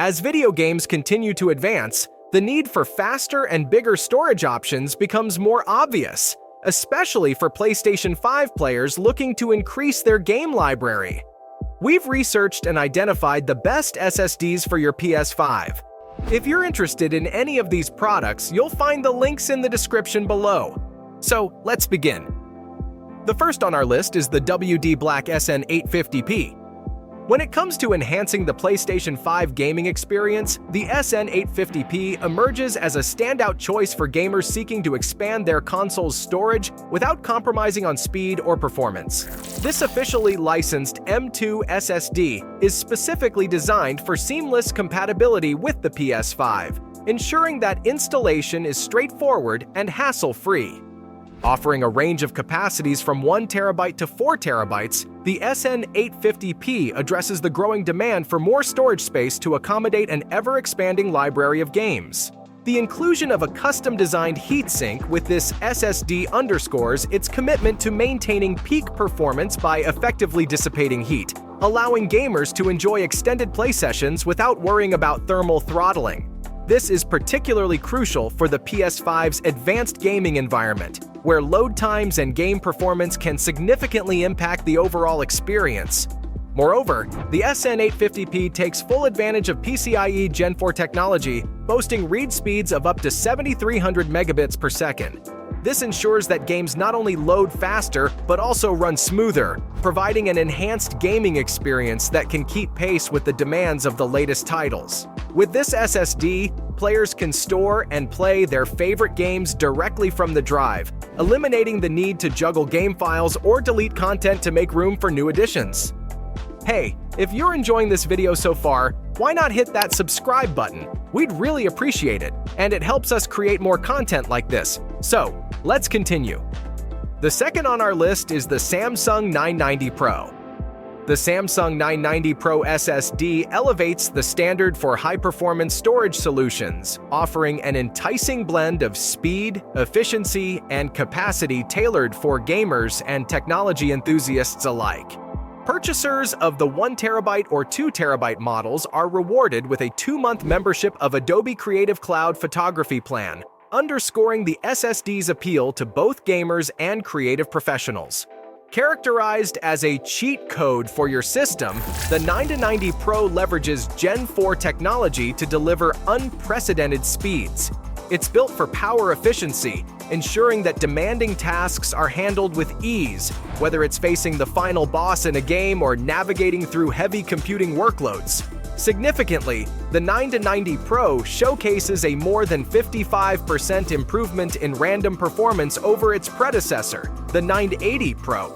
As video games continue to advance, the need for faster and bigger storage options becomes more obvious, especially for PlayStation 5 players looking to increase their game library. We've researched and identified the best SSDs for your PS5. If you're interested in any of these products, you'll find the links in the description below. So let's begin. The first on our list is the WD Black SN850P. When it comes to enhancing the PlayStation 5 gaming experience, the SN850P emerges as a standout choice for gamers seeking to expand their console's storage without compromising on speed or performance. This officially licensed M2 SSD is specifically designed for seamless compatibility with the PS5, ensuring that installation is straightforward and hassle-free. Offering a range of capacities from 1 TB to 4 TB, the SN850P addresses the growing demand for more storage space to accommodate an ever-expanding library of games. The inclusion of a custom-designed heatsink with this SSD underscores its commitment to maintaining peak performance by effectively dissipating heat, allowing gamers to enjoy extended play sessions without worrying about thermal throttling. This is particularly crucial for the PS5's advanced gaming environment, where load times and game performance can significantly impact the overall experience. Moreover, the SN850P takes full advantage of PCIe Gen 4 technology, boasting read speeds of up to 7,300 megabits per second. This ensures that games not only load faster, but also run smoother, providing an enhanced gaming experience that can keep pace with the demands of the latest titles. With this SSD, players can store and play their favorite games directly from the drive, eliminating the need to juggle game files or delete content to make room for new additions. Hey, if you're enjoying this video so far, why not hit that subscribe button? We'd really appreciate it, and it helps us create more content like this. So, let's continue. The second on our list is the Samsung 990 Pro. The Samsung 990 Pro SSD elevates the standard for high-performance storage solutions, offering an enticing blend of speed, efficiency, and capacity tailored for gamers and technology enthusiasts alike. Purchasers of the 1 TB or 2 TB models are rewarded with a 2-month membership of Adobe Creative Cloud Photography Plan, underscoring the SSD's appeal to both gamers and creative professionals. Characterized as a cheat code for your system, the 990 Pro leverages Gen 4 technology to deliver unprecedented speeds. It's built for power efficiency, ensuring that demanding tasks are handled with ease, whether it's facing the final boss in a game or navigating through heavy computing workloads. Significantly, the 990 Pro showcases a more than 55% improvement in random performance over its predecessor, the 980 Pro.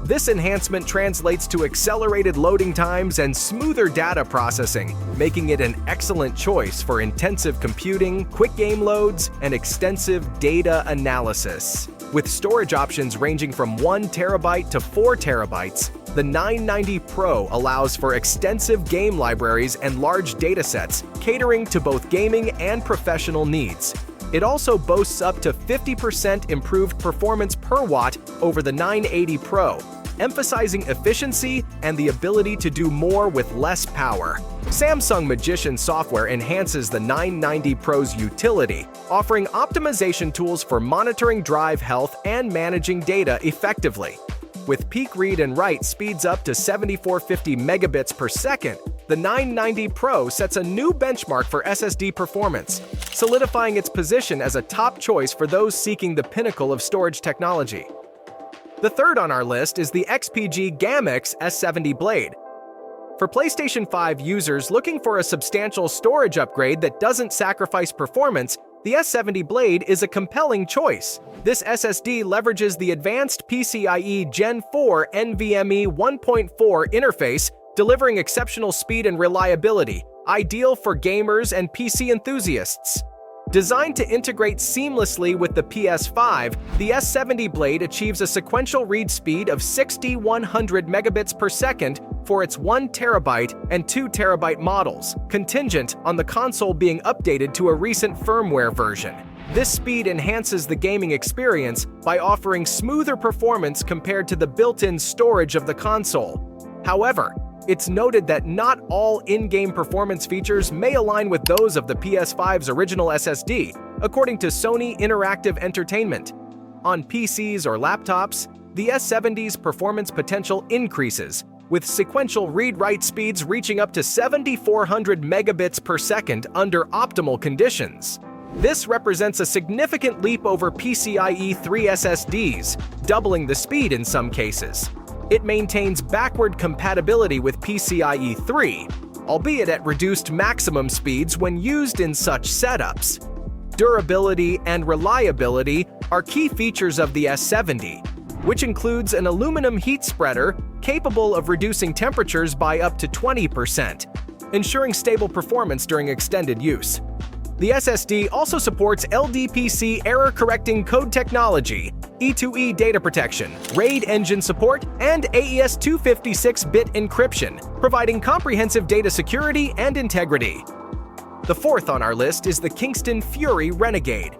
This enhancement translates to accelerated loading times and smoother data processing, making it an excellent choice for intensive computing, quick game loads, and extensive data analysis. With storage options ranging from 1 TB to 4 TB, the 990 Pro allows for extensive game libraries and large datasets, catering to both gaming and professional needs. It also boasts up to 50% improved performance per watt over the 980 Pro, emphasizing efficiency and the ability to do more with less power. Samsung Magician software enhances the 990 Pro's utility, offering optimization tools for monitoring drive health and managing data effectively. With peak read and write speeds up to 7,450 megabits per second, the 990 Pro sets a new benchmark for SSD performance, solidifying its position as a top choice for those seeking the pinnacle of storage technology. The third on our list is the XPG GAMX S70 Blade. For PlayStation 5 users looking for a substantial storage upgrade that doesn't sacrifice performance, the S70 Blade is a compelling choice. This SSD leverages the advanced PCIe Gen 4 NVMe 1.4 interface, delivering exceptional speed and reliability, ideal for gamers and PC enthusiasts. Designed to integrate seamlessly with the PS5, the S70 Blade achieves a sequential read speed of 6,100 megabits per second for its 1 TB and 2 TB models, contingent on the console being updated to a recent firmware version. This speed enhances the gaming experience by offering smoother performance compared to the built-in storage of the console. However, It's noted that not all in-game performance features may align with those of the PS5's original SSD, according to Sony Interactive Entertainment. On PCs or laptops, the S70's performance potential increases, with sequential read-write speeds reaching up to 7,400 megabits per second under optimal conditions. This represents a significant leap over PCIe 3 SSDs, doubling the speed in some cases. It maintains backward compatibility with PCIe 3, albeit at reduced maximum speeds when used in such setups. Durability and reliability are key features of the S70, which includes an aluminum heat spreader capable of reducing temperatures by up to 20%, ensuring stable performance during extended use. The SSD also supports LDPC error-correcting code technology, E2E data protection, RAID engine support, and AES 256-bit encryption, providing comprehensive data security and integrity. The fourth on our list is the Kingston Fury Renegade.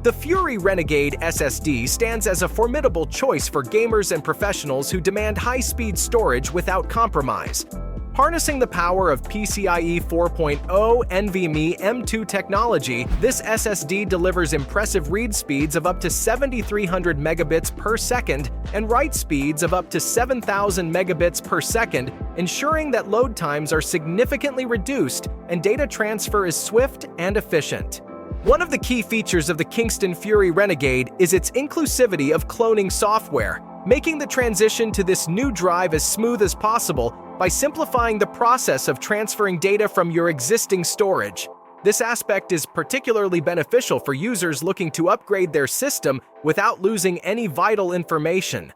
The Fury Renegade SSD stands as a formidable choice for gamers and professionals who demand high-speed storage without compromise. Harnessing the power of PCIe 4.0 NVMe M2 technology, this SSD delivers impressive read speeds of up to 7,300 megabits per second and write speeds of up to 7,000 megabits per second, ensuring that load times are significantly reduced and data transfer is swift and efficient. One of the key features of the Kingston Fury Renegade is its inclusivity of cloning software, making the transition to this new drive as smooth as possible by simplifying the process of transferring data from your existing storage. This aspect is particularly beneficial for users looking to upgrade their system without losing any vital information.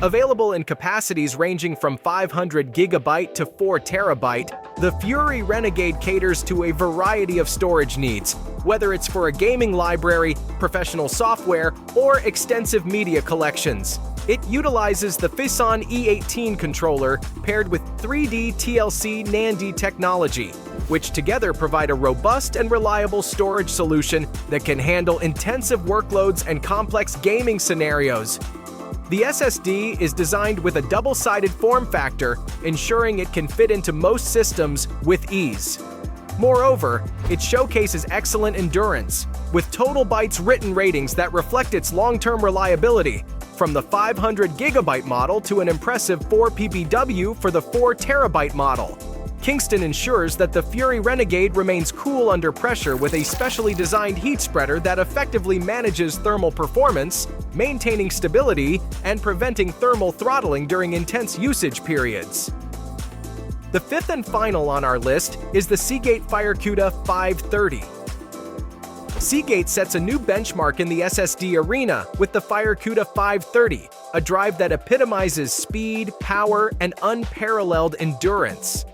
Available in capacities ranging from 500 GB to 4 TB, the Fury Renegade caters to a variety of storage needs, whether it's for a gaming library, professional software, or extensive media collections. It utilizes the FiSON E18 controller paired with 3D TLC NAND technology, which together provide a robust and reliable storage solution that can handle intensive workloads and complex gaming scenarios. The SSD is designed with a double-sided form factor, ensuring it can fit into most systems with ease. Moreover, it showcases excellent endurance, with total bytes written ratings that reflect its long-term reliability, from the 500 GB model to an impressive 4 PBW for the 4 TB model. Kingston ensures that the Fury Renegade remains cool under pressure with a specially designed heat spreader that effectively manages thermal performance, maintaining stability, and preventing thermal throttling during intense usage periods. The fifth and final on our list is the Seagate FireCuda 530. Seagate sets a new benchmark in the SSD arena with the FireCuda 530, a drive that epitomizes speed, power, and unparalleled endurance.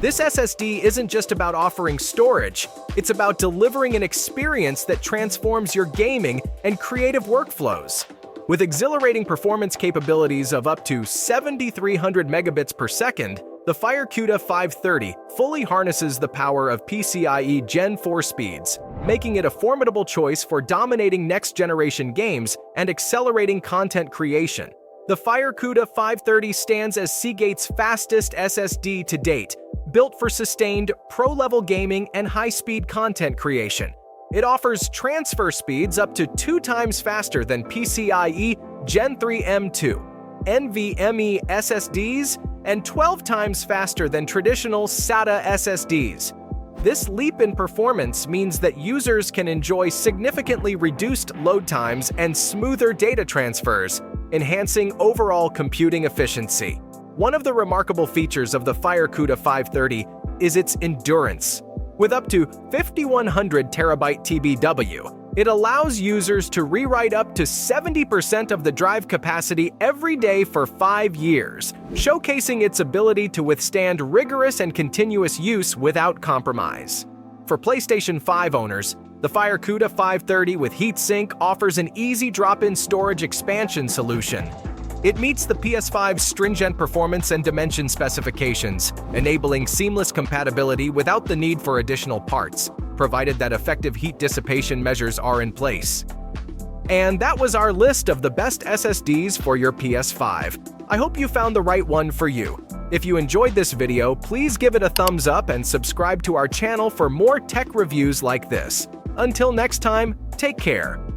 This SSD isn't just about offering storage, it's about delivering an experience that transforms your gaming and creative workflows. With exhilarating performance capabilities of up to 7,300 megabits per second, the FireCuda 530 fully harnesses the power of PCIe Gen 4 speeds, making it a formidable choice for dominating next-generation games and accelerating content creation. The FireCuda 530 stands as Seagate's fastest SSD to date, built for sustained, pro-level gaming and high-speed content creation. It offers transfer speeds up to 2 times faster than PCIe Gen 3 M2, NVMe SSDs, and 12 times faster than traditional SATA SSDs. This leap in performance means that users can enjoy significantly reduced load times and smoother data transfers, enhancing overall computing efficiency. One of the remarkable features of the FireCuda 530 is its endurance. With up to 5,100 terabyte TBW, it allows users to rewrite up to 70% of the drive capacity every day for 5 years, showcasing its ability to withstand rigorous and continuous use without compromise. For PlayStation 5 owners, the FireCuda 530 with heatsink offers an easy drop-in storage expansion solution. It meets the PS5's stringent performance and dimension specifications, enabling seamless compatibility without the need for additional parts, provided that effective heat dissipation measures are in place. And that was our list of the best SSDs for your PS5. I hope you found the right one for you. If you enjoyed this video, please give it a thumbs up and subscribe to our channel for more tech reviews like this. Until next time, take care.